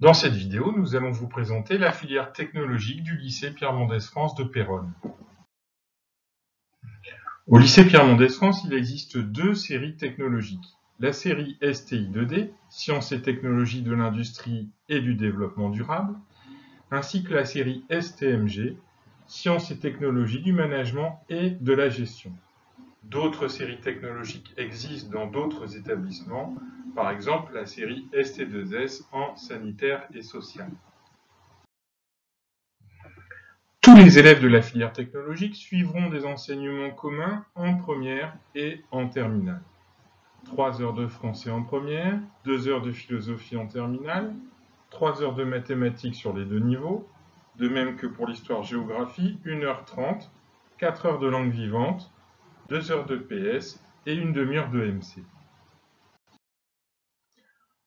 Dans cette vidéo, nous allons vous présenter la filière technologique du lycée Pierre Mendès France de Péronne. Au lycée Pierre Mendès France, il existe deux séries technologiques. La série STI 2D, Sciences et technologies de l'industrie et du développement durable, ainsi que la série STMG, Sciences et technologies du management et de la gestion. D'autres séries technologiques existent dans d'autres établissements, par exemple la série ST2S en sanitaire et social. Tous les élèves de la filière technologique suivront des enseignements communs en première et en terminale. 3 heures de français en première, 2 heures de philosophie en terminale, 3 heures de mathématiques sur les deux niveaux, de même que pour l'histoire-géographie, 1h30, 4 heures de langue vivante, 2 heures de PS et une demi-heure de MC.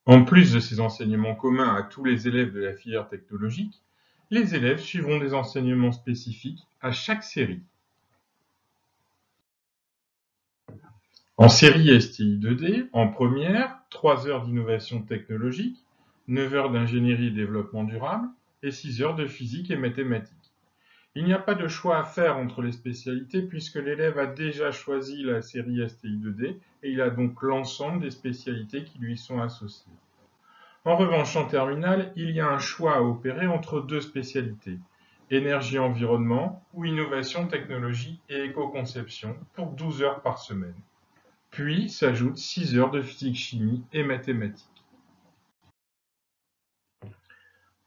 En plus de ces enseignements communs à tous les élèves de la filière technologique, les élèves suivront des enseignements spécifiques à chaque série. En série STI 2D, en première, 3 heures d'innovation technologique, 9 heures d'ingénierie et développement durable et 6 heures de physique et mathématiques. Il n'y a pas de choix à faire entre les spécialités puisque l'élève a déjà choisi la série STI 2D et il a donc l'ensemble des spécialités qui lui sont associées. En revanche, en terminale, il y a un choix à opérer entre deux spécialités, énergie-environnement ou innovation, technologie et éco-conception pour 12 heures par semaine. Puis s'ajoutent 6 heures de physique-chimie et mathématiques.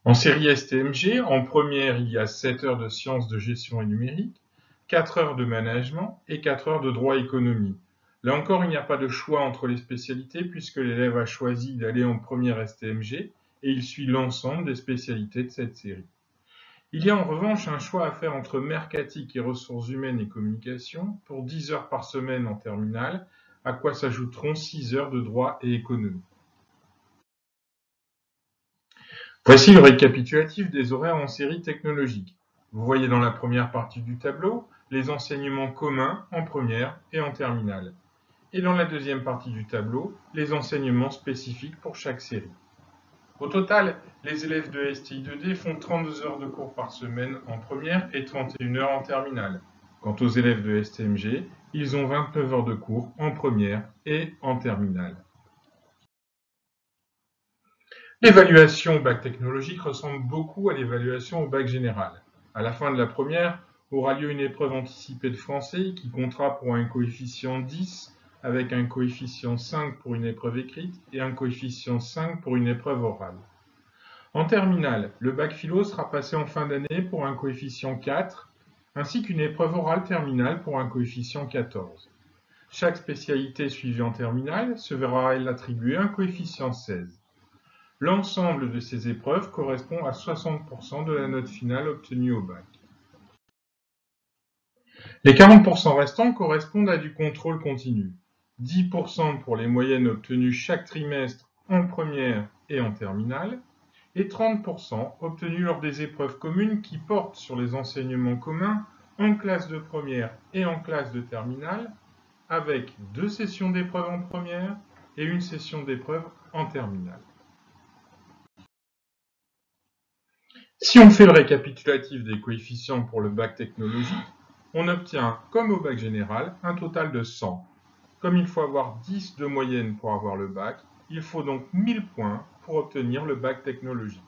En série STMG, en première, il y a 7 heures de sciences de gestion et numérique, 4 heures de management et 4 heures de droit et économie. Là encore, il n'y a pas de choix entre les spécialités puisque l'élève a choisi d'aller en première STMG et il suit l'ensemble des spécialités de cette série. Il y a en revanche un choix à faire entre mercatique et ressources humaines et communication pour 10 heures par semaine en terminale, à quoi s'ajouteront 6 heures de droit et économie. Voici le récapitulatif des horaires en série technologique. Vous voyez dans la première partie du tableau les enseignements communs en première et en terminale. Et dans la deuxième partie du tableau, les enseignements spécifiques pour chaque série. Au total, les élèves de STI 2D font 32 heures de cours par semaine en première et 31 heures en terminale. Quant aux élèves de STMG, ils ont 29 heures de cours en première et en terminale. L'évaluation au bac technologique ressemble beaucoup à l'évaluation au bac général. À la fin de la première, aura lieu une épreuve anticipée de français qui comptera pour un coefficient 10 avec un coefficient 5 pour une épreuve écrite et un coefficient 5 pour une épreuve orale. En terminale, le bac philo sera passé en fin d'année pour un coefficient 4 ainsi qu'une épreuve orale terminale pour un coefficient 14. Chaque spécialité suivie en terminale se verra elle attribuer un coefficient 16. L'ensemble de ces épreuves correspond à 60% de la note finale obtenue au bac. Les 40% restants correspondent à du contrôle continu. 10% pour les moyennes obtenues chaque trimestre en première et en terminale, et 30% obtenus lors des épreuves communes qui portent sur les enseignements communs en classe de première et en classe de terminale, avec 2 sessions d'épreuves en première et une session d'épreuves en terminale. Si on fait le récapitulatif des coefficients pour le bac technologique, on obtient, comme au bac général, un total de 100. Comme il faut avoir 10 de moyenne pour avoir le bac, il faut donc 1000 points pour obtenir le bac technologique.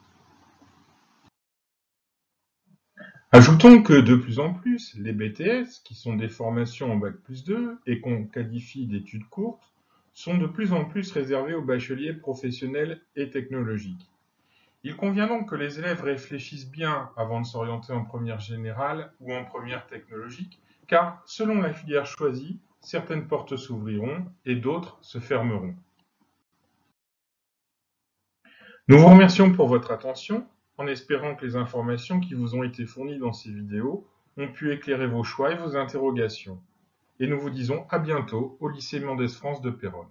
Ajoutons que de plus en plus, les BTS, qui sont des formations en bac plus 2 et qu'on qualifie d'études courtes, sont de plus en plus réservés aux bacheliers professionnels et technologiques. Il convient donc que les élèves réfléchissent bien avant de s'orienter en première générale ou en première technologique, car selon la filière choisie, certaines portes s'ouvriront et d'autres se fermeront. Nous vous remercions pour votre attention, en espérant que les informations qui vous ont été fournies dans ces vidéos ont pu éclairer vos choix et vos interrogations. Et nous vous disons à bientôt au lycée Mendès France de Péronne.